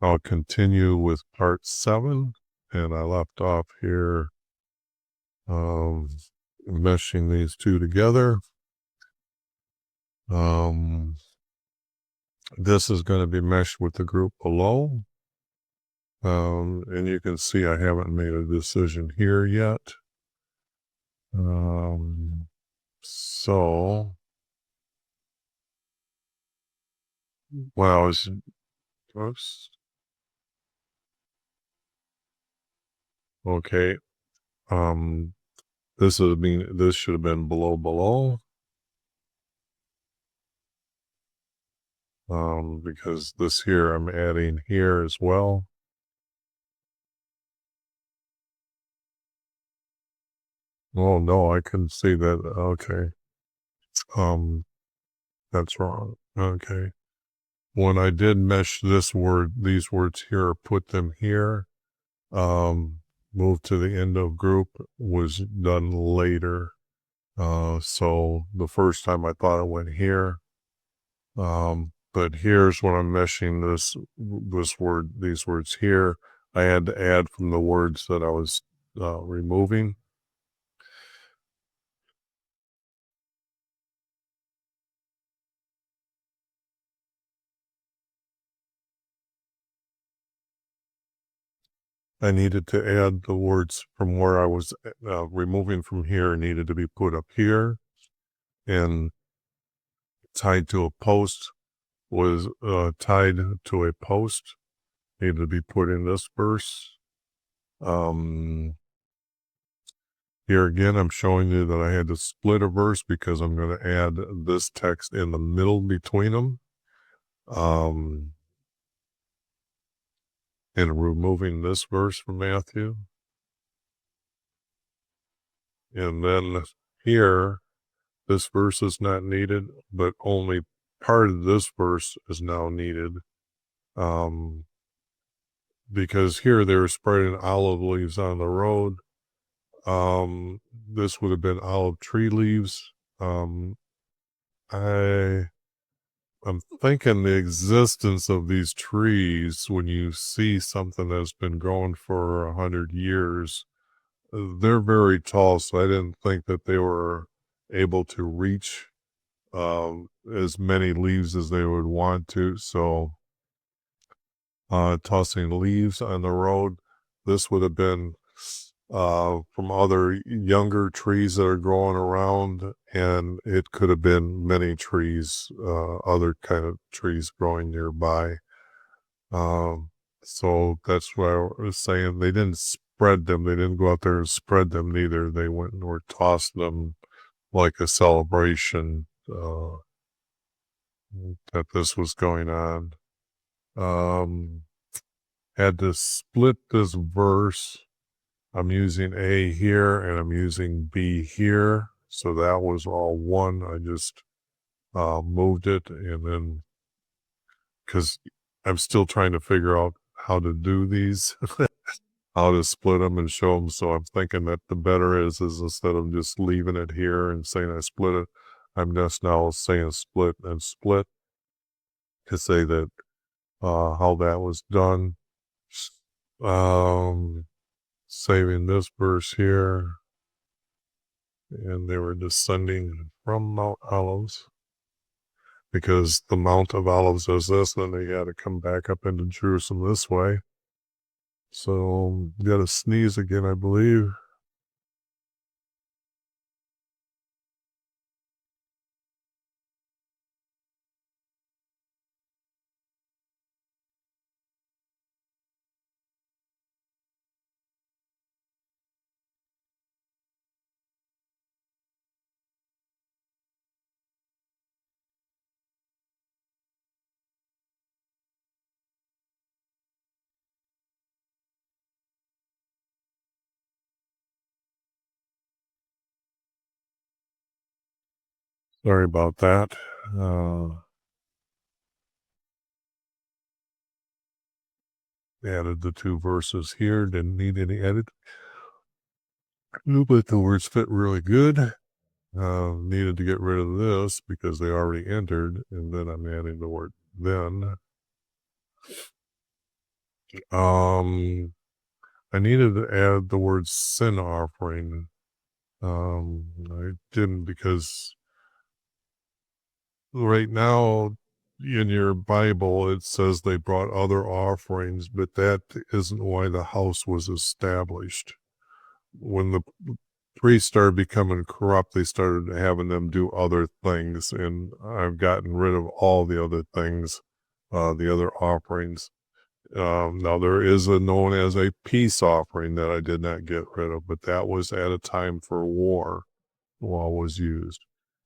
I'll continue with part 7, and I left off here meshing these two together. This is going to be meshed with the group below. And you can see I haven't made a decision here yet. So when I was, oops, okay, this should have been below, because this here I'm adding here as well. Oh no, I couldn't see that. Okay. That's wrong. Okay. When I did mesh these words here, put them here, move to the end of group was done later. So the first time I thought it went here. But here's when I'm meshing these words here. I had to add from the words that I was removing. I needed to add the words from where I was removing from here needed to be put up here, and tied to a post was tied to a post, needed to be put in this verse. Here again, I'm showing you that I had to split a verse because I'm going to add this text in the middle between them. And removing this verse from Matthew. And then here, this verse is not needed, but only part of this verse is now needed. Because here they were spreading olive leaves on the road. This would have been olive tree leaves. I'm thinking the existence of these trees, when you see something that's been growing for 100 years, they're very tall, so I didn't think that they were able to reach as many leaves as they would want to. So tossing leaves on the road, this would have been from other younger trees that are growing around, and it could have been many trees, other kind of trees growing nearby. So that's why I was saying they didn't spread them. They didn't go out there and spread them neither. They went and were tossed them like a celebration that this was going on. Had to split this verse. I'm using A here and I'm using B here. So that was all one. I just moved it, and then because I'm still trying to figure out how to do these, how to split them and show them. So I'm thinking that the better is instead of just leaving it here and saying I split it, I'm just now saying split and split to say that how that was done. Saving this verse here, and they were descending from Mount Olives, because the Mount of Olives is this, then they had to come back up into Jerusalem this way. So, got to sneeze again, I believe. Sorry about that. Added the two verses here, didn't need any edit. But the words fit really good. Needed to get rid of this because they already entered, and then I'm adding the word then. I needed to add the word sin offering. I didn't because right now in your Bible it says they brought other offerings, but that isn't why the house was established. When the priests started becoming corrupt, they started having them do other things, and I've gotten rid of all the other things, the other offerings. Now there is a known as a peace offering that I did not get rid of, but that was at a time for war. Law was used,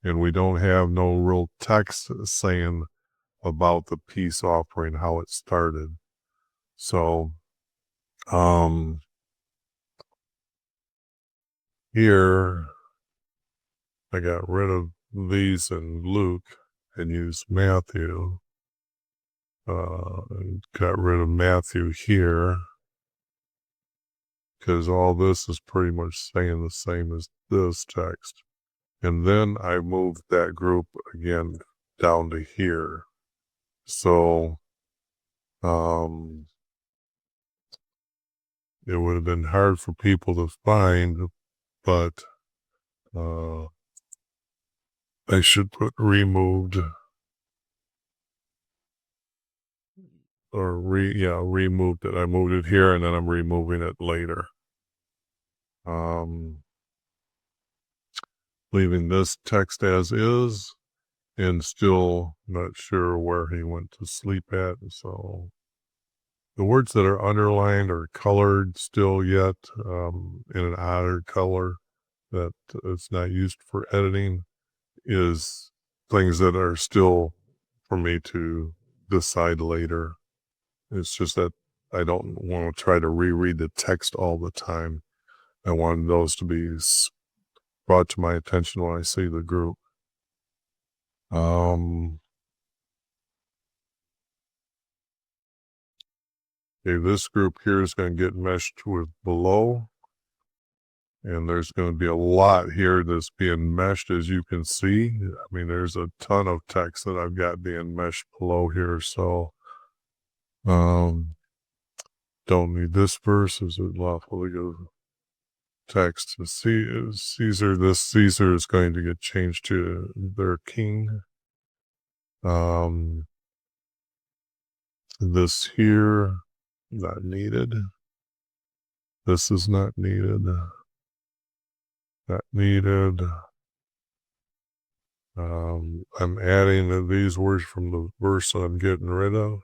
and we don't have no real text saying about the peace offering how it started. So, here I got rid of these in Luke and used Matthew. Got rid of Matthew here because all this is pretty much saying the same as this text. And then I moved that group again down to here. So it would have been hard for people to find, but I should put removed or removed it. I moved it here and then I'm removing it later. Leaving this text as is and still not sure where he went to sleep at. So the words that are underlined or colored still yet in an odder color that it's not used for editing is things that are still for me to decide later. It's just that I don't want to try to reread the text all the time. I want those to be brought to my attention when I see the group. Okay, this group here is going to get meshed with below. And there's going to be a lot here that's being meshed, as you can see. I mean, there's a ton of text that I've got being meshed below here. So, don't need this verse. Is it lawful to go text? Caesar, this Caesar is going to get changed to their king. This here, not needed. This is not needed. Not needed. I'm adding these words from the verse I'm getting rid of,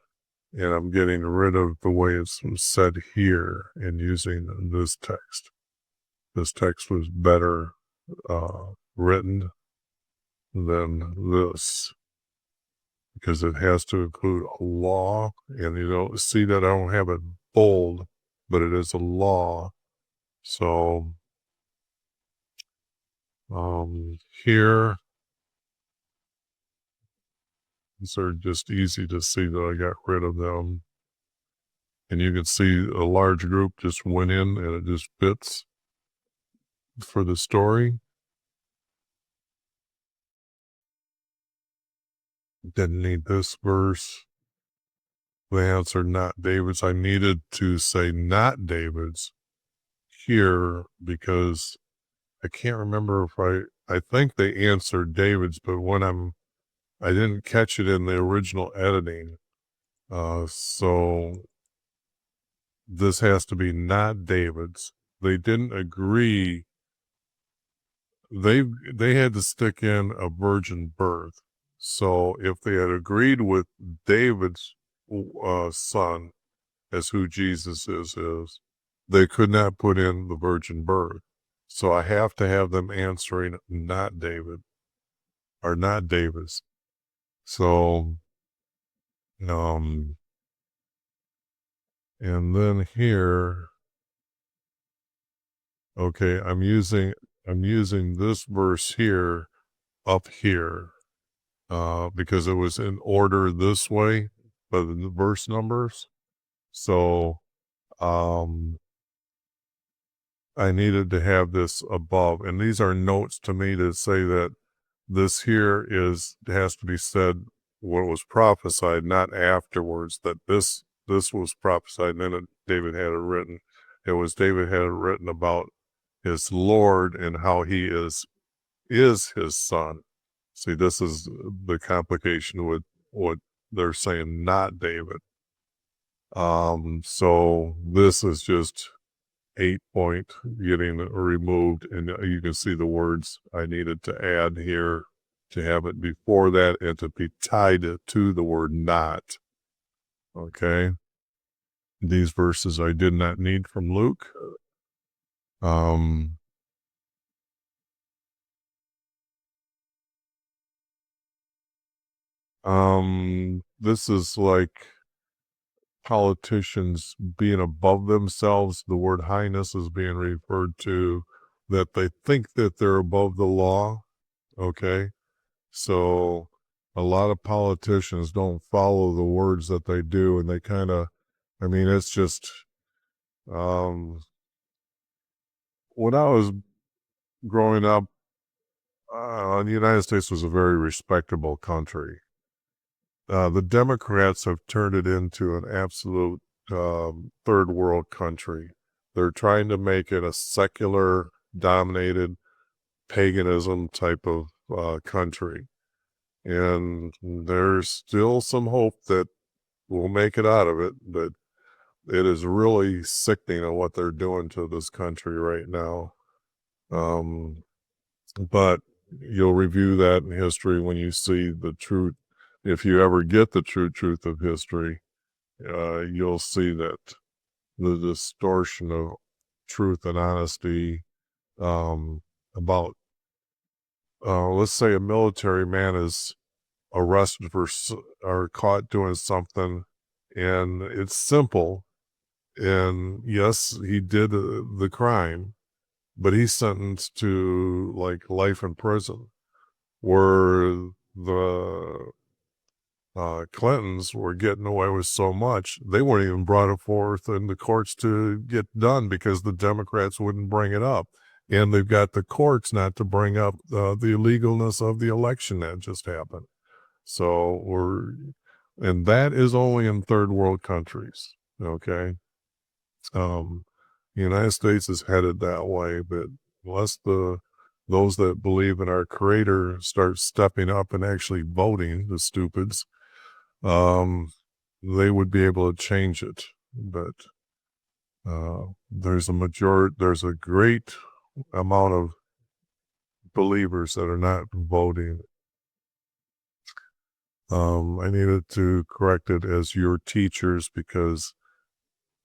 and I'm getting rid of the way it's said here and using this text. This text was better written than this because it has to include a law, and you don't see that I don't have it bold, but it is a law. So here, these are just easy to see that I got rid of them. And you can see a large group just went in and it just fits for the story. Didn't need this verse. The answer, not David's. I needed to say not David's here because I can't remember if I think they answered David's, but when I didn't catch it in the original editing. So this has to be not David's. They didn't agree. They had to stick in a virgin birth. So if they had agreed with David's son as who Jesus is, they could not put in the virgin birth. So I have to have them answering not David or not David's. So, and then here, okay, I'm using this verse here up here because it was in order this way, but in the verse numbers. So I needed to have this above, and these are notes to me to say that this here has to be said what was prophesied, not afterwards, that this this was prophesied, and then David had it written. It was David had it written about his Lord and how he is his son. See, this is the complication with what they're saying, not David. So this is just 8 point getting removed, and you can see the words I needed to add here to have it before that and to be tied to the word not. Okay. These verses I did not need from Luke. Um, this is like politicians being above themselves. The word highness is being referred to that they think that they're above the law. Okay. So a lot of politicians don't follow the words that they do, and they kind of, I mean, it's just, when I was growing up, the United States was a very respectable country. The Democrats have turned it into an absolute third world country. They're trying to make it a secular, dominated paganism type of country. And there's still some hope that we'll make it out of it, but it is really sickening on what they're doing to this country right now. But you'll review that in history when you see the truth. If you ever get the true truth of history, you'll see that the distortion of truth and honesty about, let's say, a military man is arrested for or caught doing something, and it's simple. And yes, he did the crime, but he's sentenced to like life in prison. Where the Clintons were getting away with so much, they weren't even brought forth in the courts to get done because the Democrats wouldn't bring it up. And they've got the courts not to bring up the illegalness of the election that just happened. So and that is only in third world countries. Okay. The United States is headed that way, but unless those that believe in our creator start stepping up and actually voting, the stupids, they would be able to change it. But there's a great amount of believers that are not voting. I needed to correct it as your teachers, because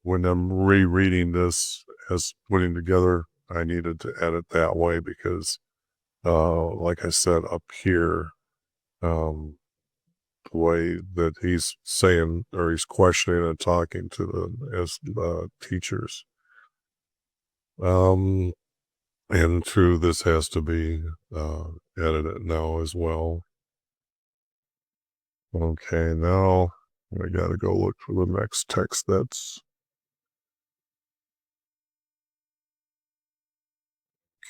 when I'm rereading this as putting together, I needed to edit that way because, like I said up here, the way that he's saying or he's questioning and talking to them as teachers. And true, this has to be edited now as well. Okay, now I got to go look for the next text that's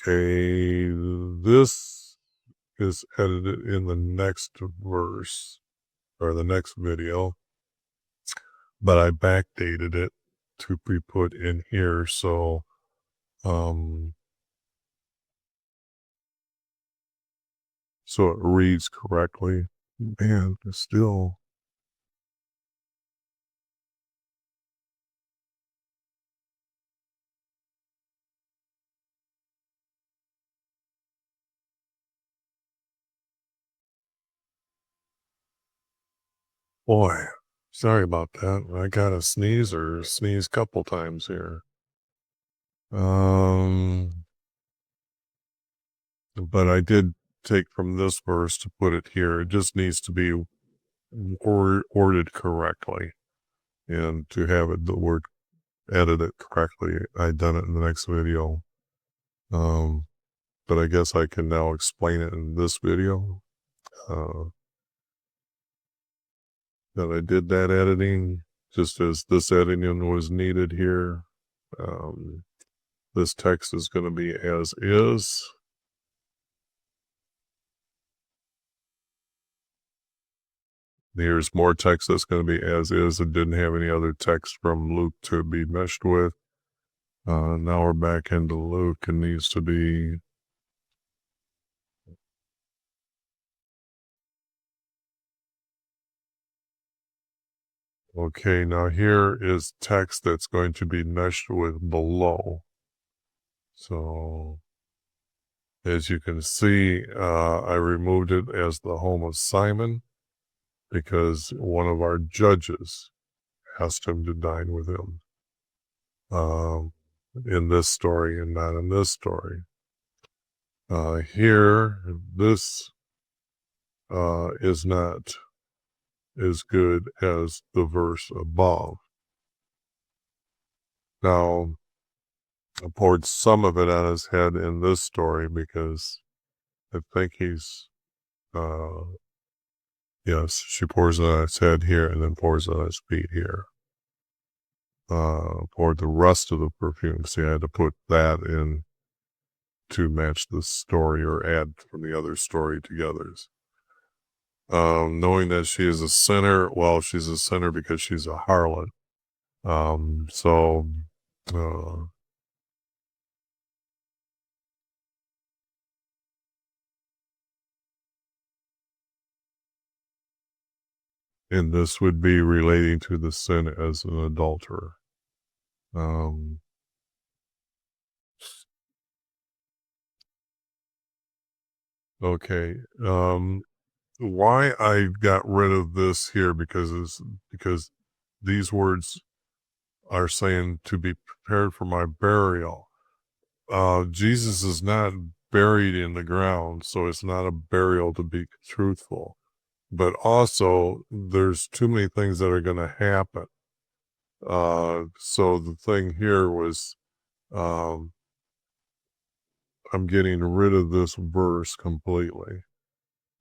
okay. This is edited in the next verse or the next video, but I backdated it to be put in here. So, so it reads correctly. Man, it's still. Boy, sorry about that. I got to sneeze or sneeze a couple times here. But I did take from this verse to put it here. It just needs to be worded correctly, and to have it the word edited correctly. I done it in the next video. But I guess I can now explain it in this video. That I did that editing just as this editing was needed here. This text is going to be as is. Here's more text that's going to be as is. It didn't have any other text from Luke to be meshed with. Now we're back into Luke. It needs to be. Okay, now here is text that's going to be meshed with below. So as you can see, I removed it as the home of Simon because one of our judges asked him to dine with him in this story and not in this story. Here, this is not as good as the verse above. Now, I poured some of it on his head in this story because I think he's, yes, she pours it on his head here and then pours it on his feet here. Poured the rest of the perfume. See, I had to put that in to match the story or add from the other story together. Knowing that she is a sinner, well, she's a sinner because she's a harlot. So, and this would be relating to the sin as an adulterer. Okay. Why I got rid of this here because these words are saying to be prepared for my burial. Jesus is not buried in the ground, so it's not a burial to be truthful. But also, there's too many things that are going to happen. So the thing here was, I'm getting rid of this verse completely.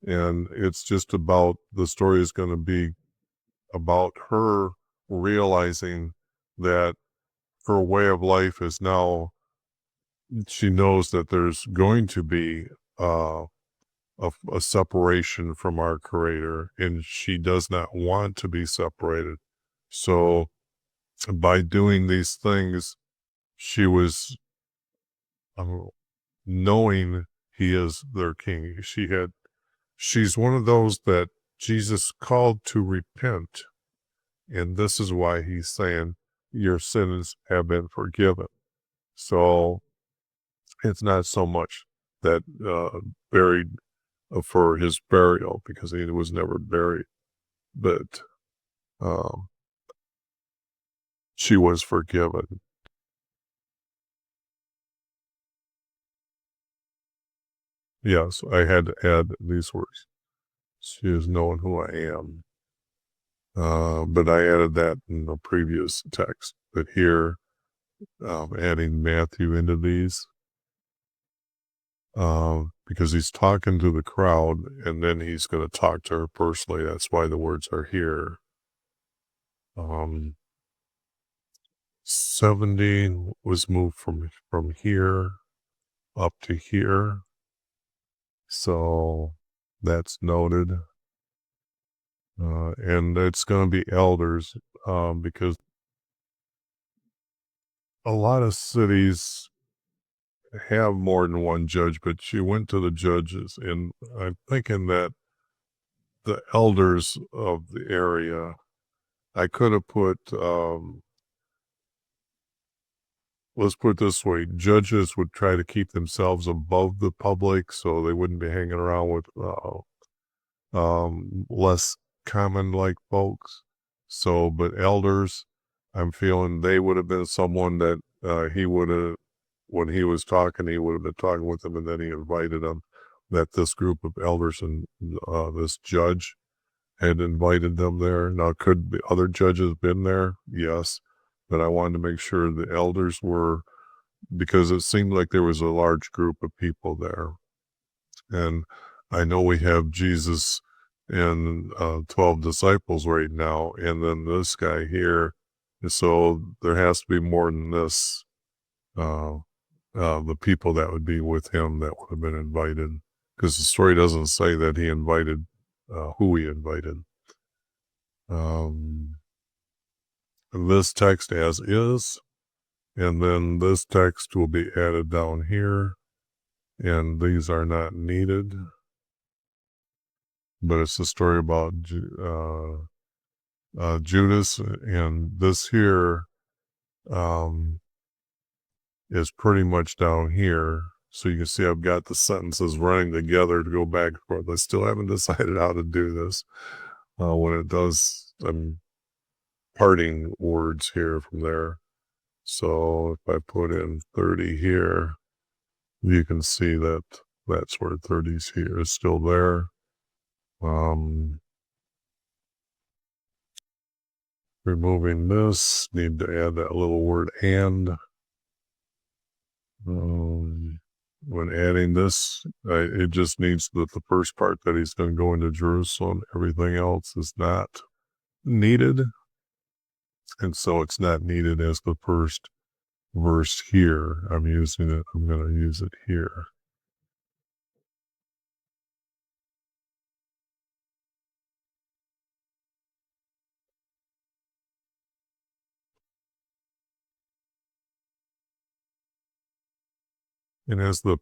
And it's just about, the story is going to be about her realizing that her way of life is now, she knows that there's going to be a separation from our Creator, and she does not want to be separated. So by doing these things, she was knowing He is their King. She's one of those that Jesus called to repent. And this is why he's saying your sins have been forgiven. So it's not so much that buried for his burial, because he was never buried, but um, she was forgiven. Yes, I had to add these words. She has known who I am. But I added that in the previous text. But here, adding Matthew into these, because he's talking to the crowd and then he's going to talk to her personally. That's why the words are here. 70 was moved from here up to here. So that's noted. And it's going to be elders, because a lot of cities have more than one judge, but she went to the judges, and I'm thinking that the elders of the area, I could have put, let's put it this way, judges would try to keep themselves above the public so they wouldn't be hanging around with less common like folks. So, but elders, I'm feeling they would have been someone that he would have, when he was talking, he would have been talking with them, and then he invited them, that this group of elders and this judge had invited them there. Now, could the other judges been there? Yes. But I wanted to make sure the elders were, because it seemed like there was a large group of people there. And I know we have Jesus and 12 disciples right now, and then this guy here. So there has to be more than this. The people that would be with him that would have been invited, because the story doesn't say that he invited who he invited. This text as is, and then this text will be added down here, and these are not needed. But it's a story about Judas, and this here is pretty much down here. So you can see I've got the sentences running together to go back and forth. I still haven't decided how to do this. When it does, I'm parting words here from there. So if I put in 30 here, you can see that that's where 30's here is still there. Removing this, need to add that little word and. When adding this, it just needs that the first part that he's going to go into Jerusalem, everything else is not needed. And so it's not needed as the first verse here. I'm going to use it here. And as the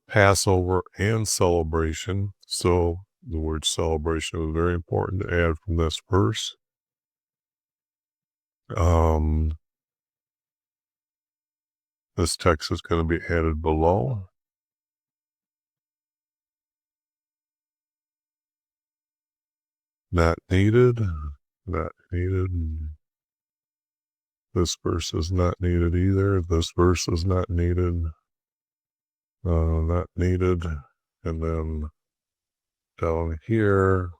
Passover and celebration, so the word celebration was very important to add from this verse. This text is going to be added below. Not needed. Not needed. This verse is not needed either. This verse is not needed. Not needed. And then down here,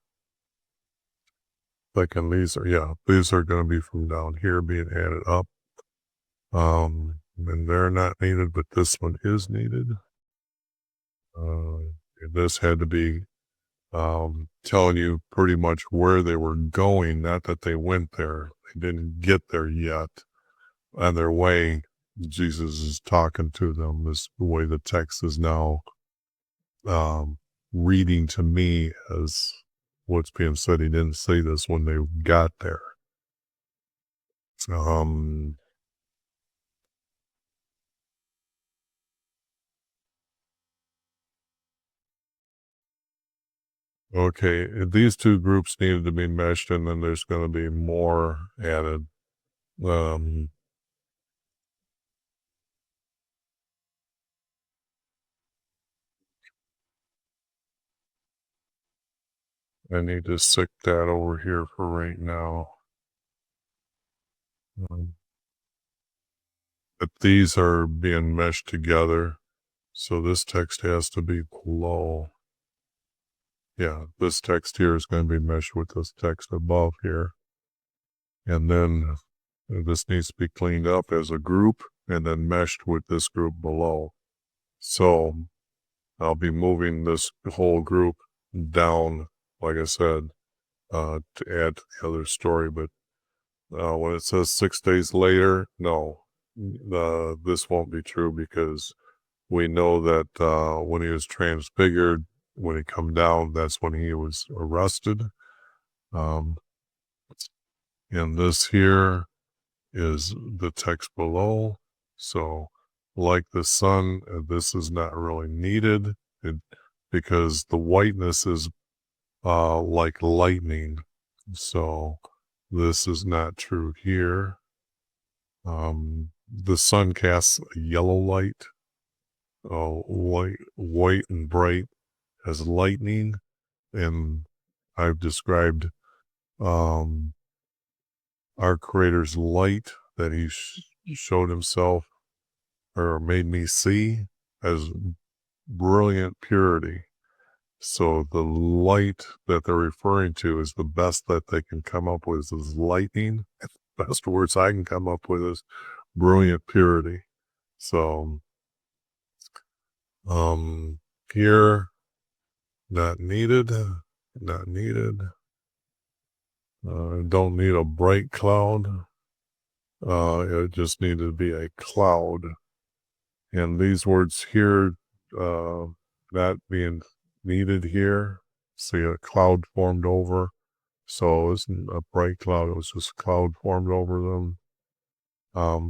these are going to be from down here being added up. And they're not needed, but this one is needed. This had to be telling you pretty much where they were going, not that they went there. They didn't get there yet. On their way, Jesus is talking to them. This the way the text is now reading to me as what's being said. He didn't say this when they got there. Okay, these two groups needed to be meshed, and then there's going to be more added. I need to stick that over here for right now. But these are being meshed together, so this text has to be below. Yeah, this text here is going to be meshed with this text above here. And then this needs to be cleaned up as a group and then meshed with this group below. So I'll be moving this whole group down, like I said, to add to the other story. But when it says 6 days later, no, this won't be true because we know that when he was transfigured, when he come down, that's when he was arrested. And this here is the text below. So like the sun, this is not really needed because the whiteness is like lightning. So this is not true here. The sun casts a yellow light, white and bright as lightning. And I've described our Creator's light that he showed himself or made me see as brilliant purity. So the light that they're referring to is the best that they can come up with is lightning. The best words I can come up with is brilliant purity. So here, not needed. Don't need a bright cloud. It just needed to be a cloud. And these words here, not being needed here. See a cloud formed over. So it wasn't a bright cloud, it was just cloud formed over them.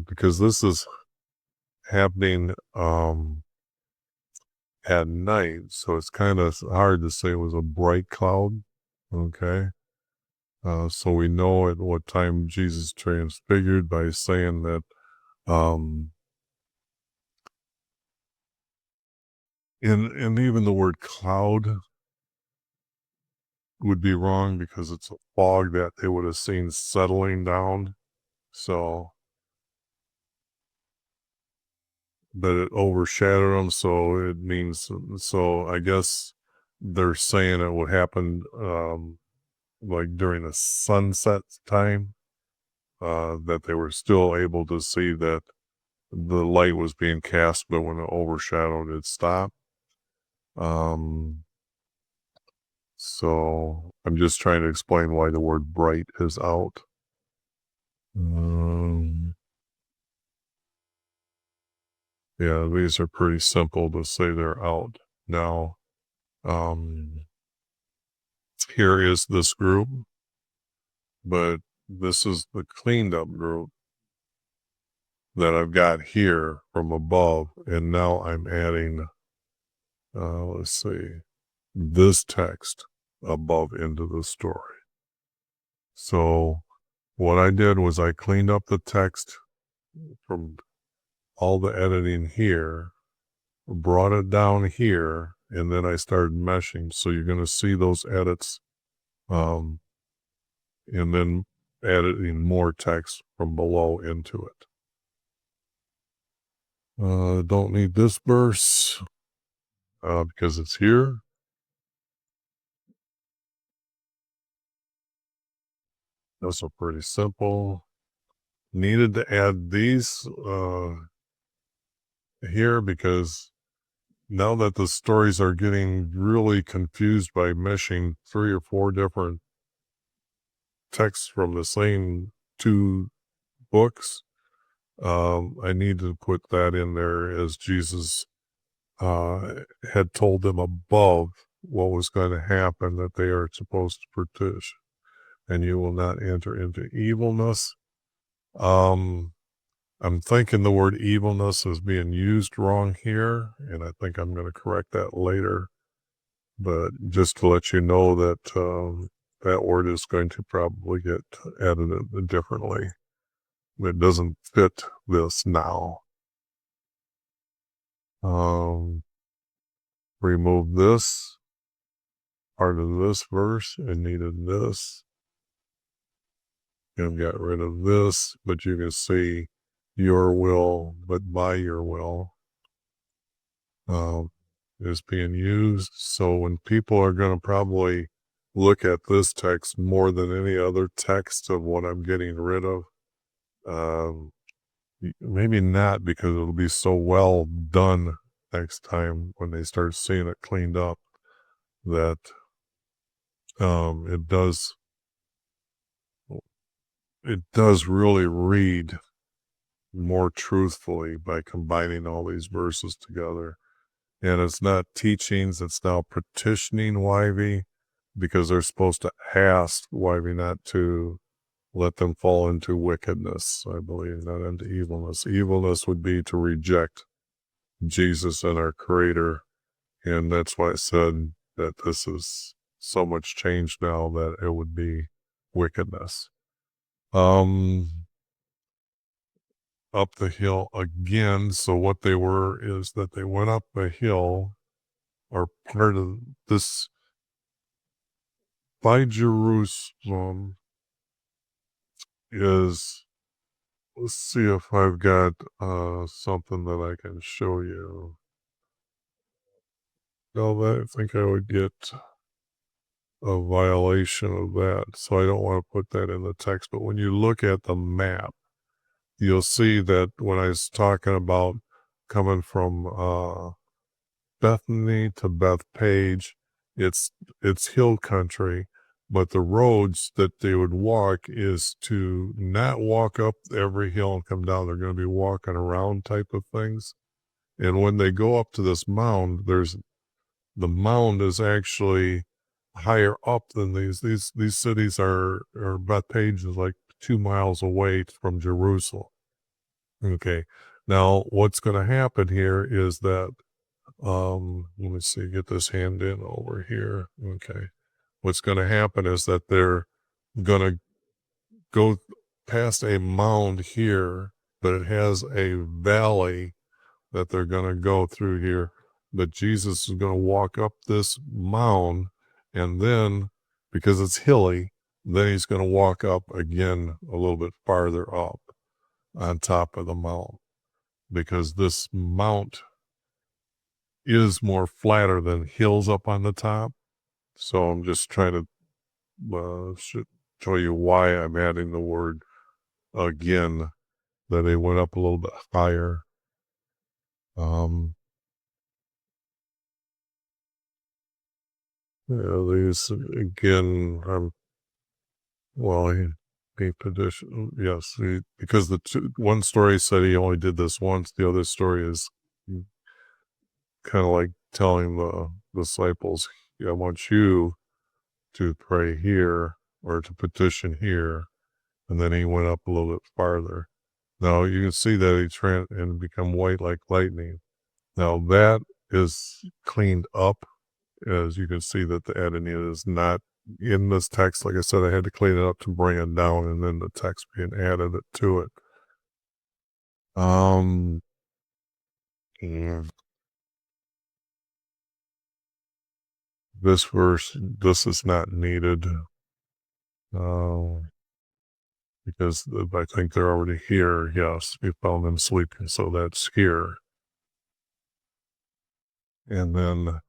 Because this is happening at night, so it's kind of hard to say it was a bright cloud. Okay. So we know at what time Jesus transfigured by saying that um, and even the word cloud would be wrong because it's a fog that they would have seen settling down. So, but it overshadowed them. So it means, so I guess they're saying it would happen like during the sunset time, that they were still able to see that the light was being cast, but when it overshadowed, it stopped. Um, so I'm just trying to explain why the word bright is out. Um, yeah, these are pretty simple to say they're out. Now, um, here is this group, but this is the cleaned up group that I've got here from above. And now I'm adding, let's see, this text above into the story. So what I did was I cleaned up the text from all the editing here, brought it down here, and then I started meshing. So you're going to see those edits, and then editing more text from below into it. Don't need this verse because it's here. Those are pretty simple. Needed to add these here because now that the stories are getting really confused by meshing 3 or 4 different texts from the same 2 books, I need to put that in there as Jesus had told them above what was going to happen, that they are supposed to petition, and you will not enter into evilness. I'm thinking the word evilness is being used wrong here, and I think I'm going to correct that later. But just to let you know that that word is going to probably get edited differently. It doesn't fit this now. Remove this part of this verse and needed this. And got rid of this, but you can see your will, but by your will. Is being used. So when people are going to probably look at this text more than any other text of what I'm getting rid of, maybe not, because it'll be so well done next time when they start seeing it cleaned up, that it does really read more truthfully by combining all these verses together. And it's not teachings, it's now petitioning YV, because they're supposed to ask YV not to let them fall into wickedness, I believe, not into evilness. Evilness would be to reject Jesus and our Creator. And that's why I said that this is so much change now that it would be wickedness. Up the hill again. So what they were is that they went up a hill, or part of this, by Jerusalem is, let's see if I've got something that I can show you. No, I think I would get a violation of that, so I don't want to put that in the text. But when you look at the map, you'll see that when I was talking about coming from Bethany to Bethpage, it's hill country, but the roads that they would walk is to not walk up every hill and come down. They're going to be walking around type of things. And when they go up to this mound, the mound is actually higher up than these. These cities are Bethpage is like 2 miles away from Jerusalem. Okay. Now what's going to happen here is that let me see, get this hand in over here. Okay. What's going to happen is that they're going to go past a mound here, but it has a valley that they're going to go through here. But Jesus is going to walk up this mound, and then because it's hilly, then he's going to walk up again a little bit farther up on top of the mount, because this mount is more flatter than hills up on the top. So I'm just trying to show you why I'm adding the word again, that they went up a little bit higher. Yeah, these again, he petition, yes, because one story said he only did this once. The other story is kind of like telling the disciples, I want you to pray here or to petition here. And then he went up a little bit farther. Now you can see that he turned and become white like lightning. Now that is cleaned up, as you can see that the adenine is not in this text. Like I said, I had to clean it up to bring it down, and then the text being added to it. And this verse, this is not needed, because I think they're already here. Yes, we found them sleeping, so that's here. And then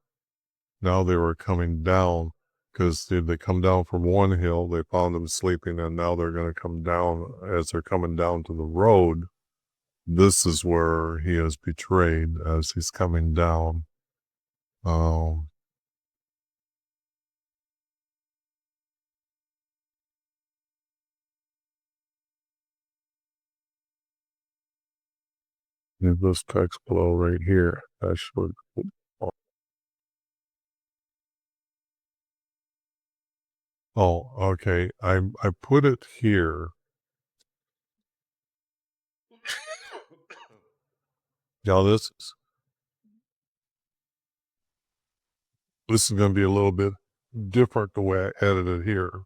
now they were coming down, because they come down from one hill, they found them sleeping, and now they're going to come down. As they're coming down to the road, this is where he is betrayed as he's coming down. This text below right here, actually. Oh, okay. I put it here. Now this is going to be a little bit different the way I edited it here.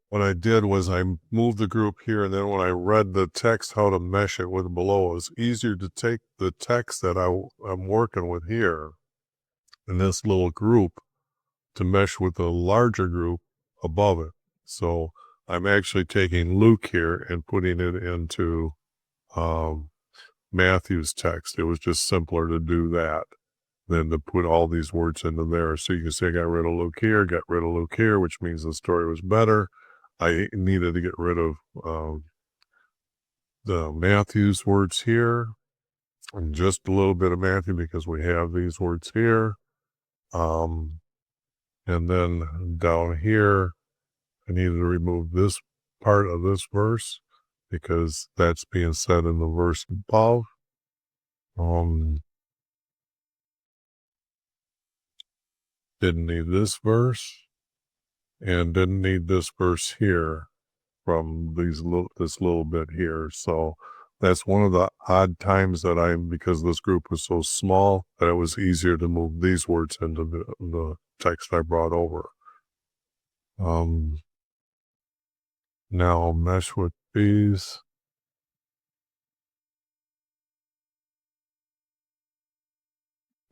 What I did was I moved the group here, and then when I read the text, how to mesh it with below, it was easier to take the text that I'm working with here in this little group to mesh with the larger group above it. So I'm actually taking Luke here and putting it into Matthew's text. It was just simpler to do that than to put all these words into there. So you can say I got rid of Luke here, got rid of Luke here, which means the story was better. I needed to get rid of the Matthew's words here and just a little bit of Matthew because we have these words here. And then down here, I needed to remove this part of this verse because that's being said in the verse above. Didn't need this verse and didn't need this verse here from this little bit here. So that's one of the odd times that because this group was so small, that it was easier to move these words into the text I brought over. Now mesh with these.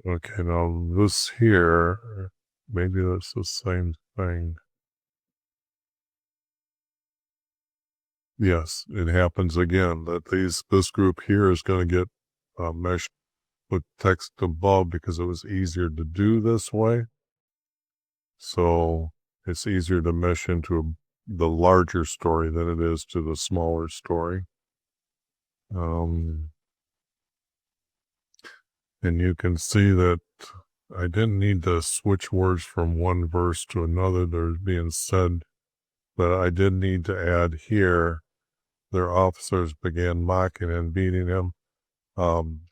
Okay, now this here, maybe that's the same thing. Yes, it happens again that this group here is going to get meshed with text above because it was easier to do this way. So it's easier to mesh into the larger story than it is to the smaller story. And you can see that I didn't need to switch words from one verse to another. They're being said, but I did need to add here, their officers began mocking and beating him.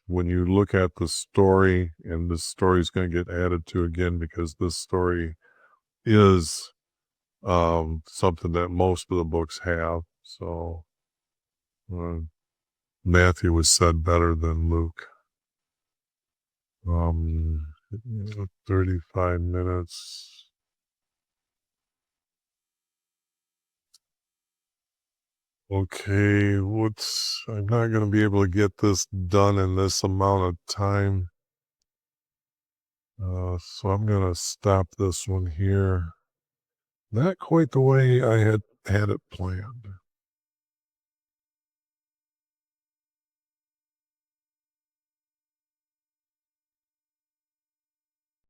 when you look at the story, and this story is going to get added to again because this story is something that most of the books have. So Matthew was said better than Luke. 35 minutes. Okay, I'm not going to be able to get this done in this amount of time. So I'm going to stop this one here. Not quite the way I had it planned.